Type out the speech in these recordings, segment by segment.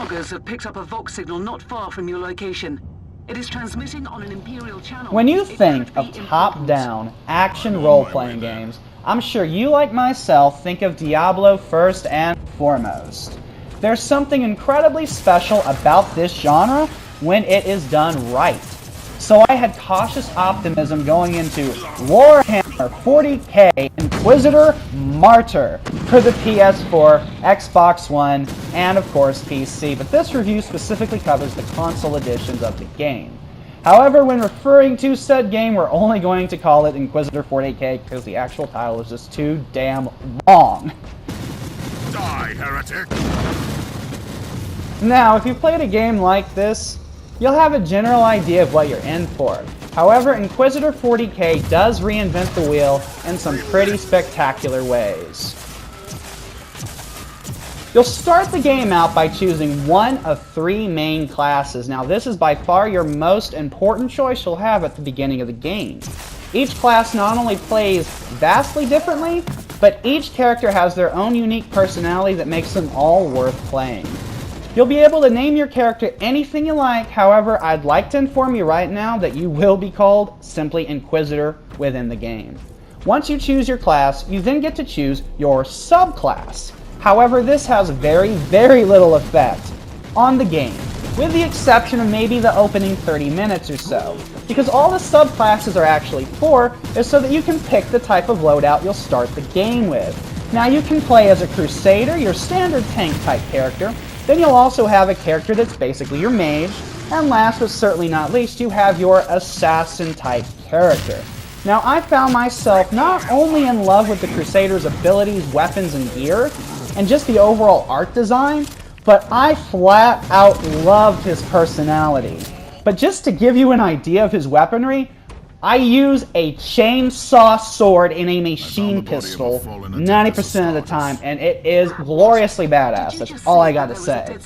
loggers have picked up a Vox signal not far from your location. It is transmitting on an Imperial channel. When you think of top-down action role-playing games, I'm sure you, like myself, think of Diablo first and foremost. There's something incredibly special about this genre when it is done right. So I had cautious optimism going into Warhammer 40K Inquisitor Martyr for the PS4, Xbox One, and of course PC, but this review specifically covers the console editions of the game. However, when referring to said game, we're only going to call it Inquisitor 40K because the actual title is just too damn long. Die, heretic! Now, if you've played a game like this, you'll have a general idea of what you're in for. However, Inquisitor 40K does reinvent the wheel in some pretty spectacular ways. You'll start the game out by choosing one of 3 main classes. Now, this is by far your most important choice you'll have at the beginning of the game. Each class not only plays vastly differently, but each character has their own unique personality that makes them all worth playing. You'll be able to name your character anything you like, however, I'd like to inform you right now that you will be called simply Inquisitor within the game. Once you choose your class, you then get to choose your subclass. However, this has very, very little effect on the game, with the exception of maybe the opening 30 minutes or so. Because all the subclasses are actually for is so that you can pick the type of loadout you'll start the game with. Now you can play as a Crusader, your standard tank type character. Then you'll also have a character that's basically your mage, and last but certainly not least, you have your assassin-type character. Now, I found myself not only in love with the Crusader's abilities, weapons, and gear, and just the overall art design, but I flat out loved his personality. But just to give you an idea of his weaponry, I use a chainsaw sword in a machine pistol 90% of the time, and it is gloriously badass. That's all I gotta say.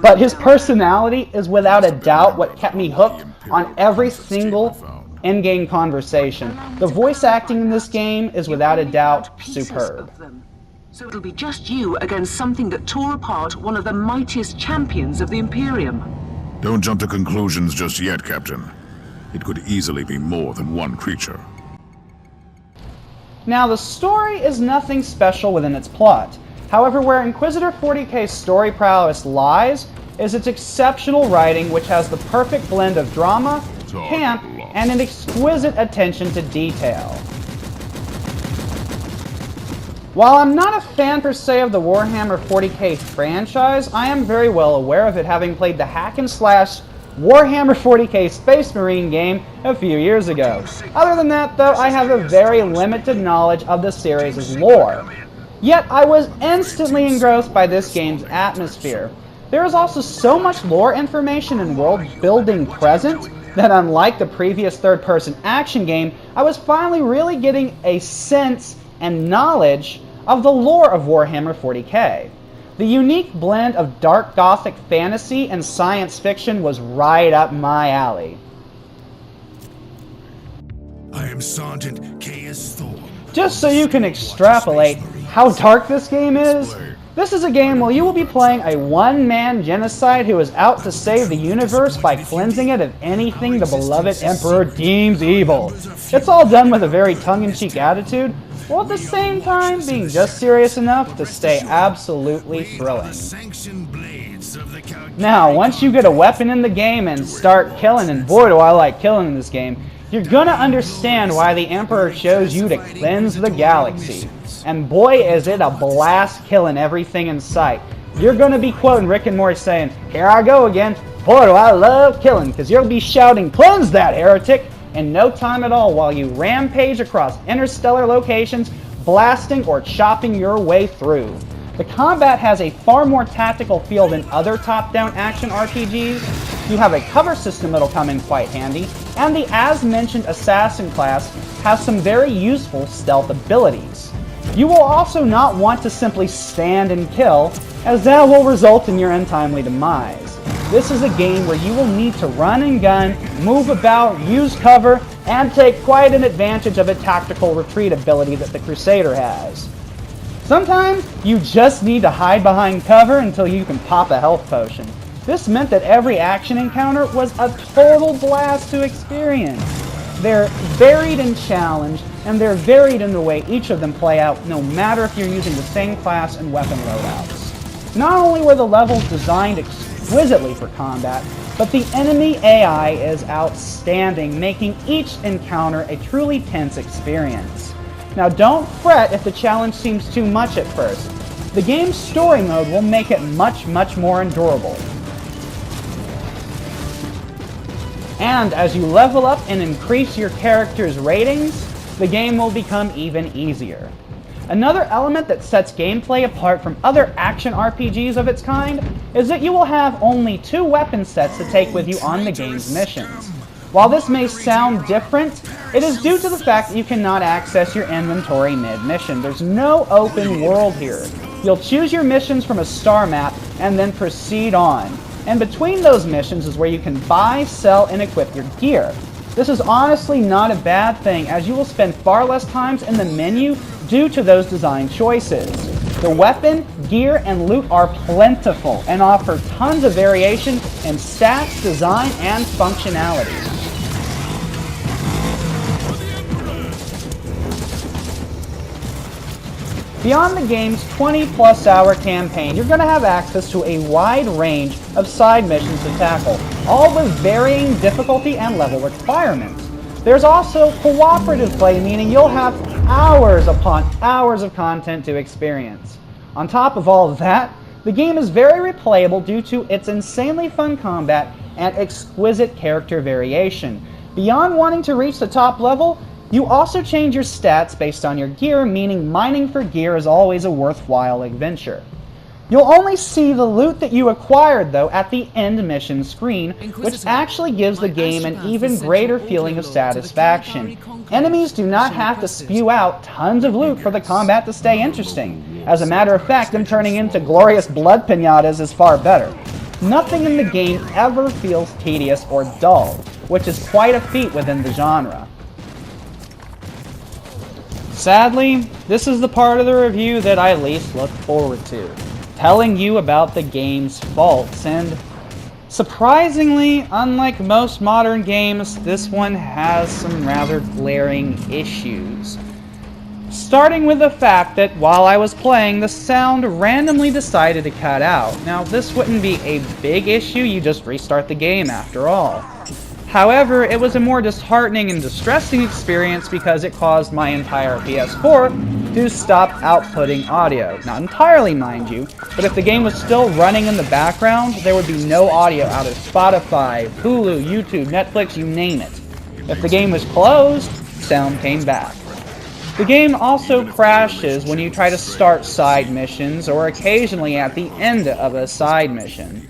But his personality is without a doubt what kept me hooked on every single in-game conversation. The voice acting in this game is without a doubt superb. So it'll be just you against something that tore apart one of the mightiest champions of the Imperium. Don't jump to conclusions just yet, Captain. It could easily be more than one creature. Now, the story is nothing special within its plot. However, where Inquisitor 40K's story prowess lies is its exceptional writing, which has the perfect blend of drama, camp, and an exquisite attention to detail. While I'm not a fan per se of the Warhammer 40K franchise, I am very well aware of it, having played the hack-and-slash Warhammer 40K Space Marine game a few years ago. Other than that, though, I have a very limited knowledge of the series' lore. Yet, I was instantly engrossed by this game's atmosphere. There is also so much lore information and world building present that, unlike the previous third-person action game, I was finally really getting a sense and knowledge of the lore of Warhammer 40K. The unique blend of dark gothic fantasy and science fiction was right up my alley. I am Sergeant K.S. Thorne. Just so you can extrapolate how dark this game is, this is a game where you will be playing a one-man genocide who is out to save the universe by cleansing it of anything the beloved Emperor deems evil. It's all done with a very tongue-in-cheek attitude, while at the same time being just serious enough to stay absolutely thrilling. Now, once you get a weapon in the game and start killing, and boy do I like killing in this game, you're gonna understand why the Emperor chose you to cleanse the galaxy. And boy is it a blast killing everything in sight. You're gonna be quoting Rick and Morty saying, "Here I go again, boy do I love killing," because you'll be shouting, "Cleanse that heretic!" in no time at all while you rampage across interstellar locations, blasting or chopping your way through. The combat has a far more tactical feel than other top-down action RPGs. You have a cover system that'll come in quite handy, and the as-mentioned assassin class has some very useful stealth abilities. You will also not want to simply stand and kill, as that will result in your untimely demise. This is a game where you will need to run and gun, move about, use cover, and take quite an advantage of a tactical retreat ability that the Crusader has. Sometimes, you just need to hide behind cover until you can pop a health potion. This meant that every action encounter was a total blast to experience. They're varied in challenge, and they're varied in the way each of them play out, no matter if you're using the same class and weapon loadouts. Not only were the levels designed exquisitely for combat, but the enemy AI is outstanding, making each encounter a truly tense experience. Now don't fret if the challenge seems too much at first. The game's story mode will make it much more endurable. And as you level up and increase your character's ratings, the game will become even easier. Another element that sets gameplay apart from other action RPGs of its kind is that you will have only 2 weapon sets to take with you on the game's missions. While this may sound different, it is due to the fact that you cannot access your inventory mid-mission. There's no open world here. You'll choose your missions from a star map and then proceed on. And between those missions is where you can buy, sell, and equip your gear. This is honestly not a bad thing, as you will spend far less times in the menu due to those design choices. The weapon, gear, and loot are plentiful and offer tons of variation in stats, design, and functionality. Beyond the game's 20+ hour campaign, you're going to have access to a wide range of side missions to tackle, all with varying difficulty and level requirements. There's also cooperative play, meaning you'll have hours upon hours of content to experience. On top of all of that, the game is very replayable due to its insanely fun combat and exquisite character variation. Beyond wanting to reach the top level, you also change your stats based on your gear, meaning mining for gear is always a worthwhile adventure. You'll only see the loot that you acquired, though, at the end mission screen, which actually gives the game an even greater feeling of satisfaction. Enemies do not have to spew out tons of loot for the combat to stay interesting. As a matter of fact, them turning into glorious blood pinatas is far better. Nothing in the game ever feels tedious or dull, which is quite a feat within the genre. Sadly, this is the part of the review that I least look forward to, telling you about the game's faults, and surprisingly, unlike most modern games, this one has some rather glaring issues. Starting with the fact that while I was playing, the sound randomly decided to cut out. Now, this wouldn't be a big issue, you just restart the game after all. However, it was a more disheartening and distressing experience because it caused my entire PS4 to stop outputting audio. Not entirely, mind you, but if the game was still running in the background, there would be no audio out of Spotify, Hulu, YouTube, Netflix, you name it. If the game was closed, sound came back. The game also crashes when you try to start side missions or occasionally at the end of a side mission.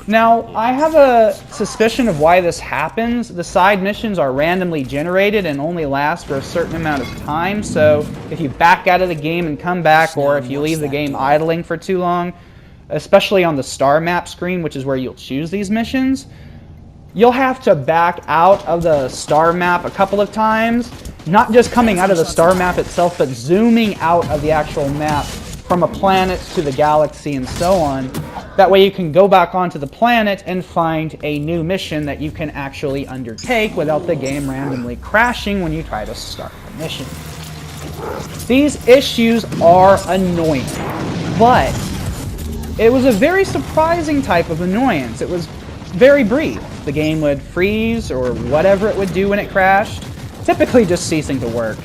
Now, I have a suspicion of why this happens. The side missions are randomly generated and only last for a certain amount of time, so if you back out of the game and come back, or if you leave the game idling for too long, especially on the star map screen, which is where you'll choose these missions, you'll have to back out of the star map a couple of times, not just coming out of the star map itself, but zooming out of the actual map from a planet to the galaxy and so on. That way you can go back onto the planet and find a new mission that you can actually undertake without the game randomly crashing when you try to start the mission. These issues are annoying, but it was a very surprising type of annoyance. It was very brief. The game would freeze or whatever it would do when it crashed, typically just ceasing to work.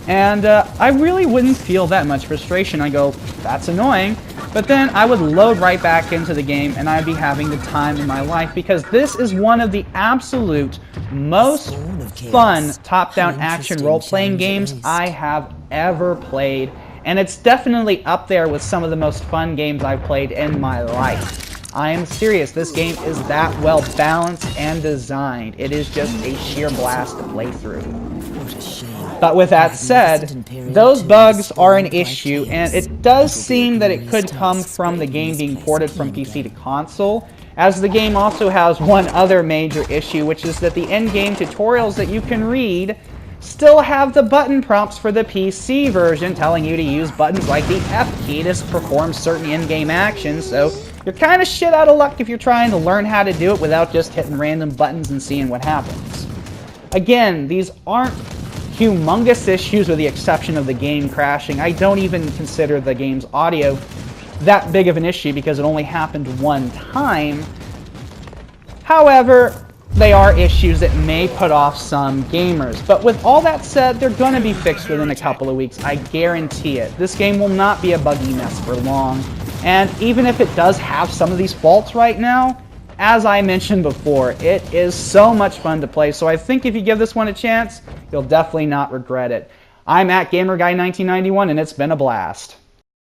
And I really wouldn't feel that much frustration. I go, that's annoying. But then I would load right back into the game and I'd be having the time of my life, because this is one of the absolute most fun top-down action role-playing games I have ever played. And it's definitely up there with some of the most fun games I've played in my life. I am serious, this game is that well balanced and designed. It is just a sheer blast to play through. But with that said, those bugs are an issue, and it does seem that it could come from the game being ported from PC to console, as the game also has one other major issue, which is that the end-game tutorials that you can read still have the button prompts for the PC version telling you to use buttons like the F key to perform certain in-game actions, so You're kind of shit out of luck if you're trying to learn how to do it without just hitting random buttons and seeing what happens. Again, these aren't humongous issues with the exception of the game crashing. I don't even consider the game's audio that big of an issue because it only happened one time. However, they are issues that may put off some gamers. But with all that said, they're going to be fixed within a couple of weeks. I guarantee it. This game will not be a buggy mess for long. And even if it does have some of these faults right now, as I mentioned before, it is so much fun to play. So I think if you give this one a chance, you'll definitely not regret it. I'm at GamerGuy1991, and it's been a blast.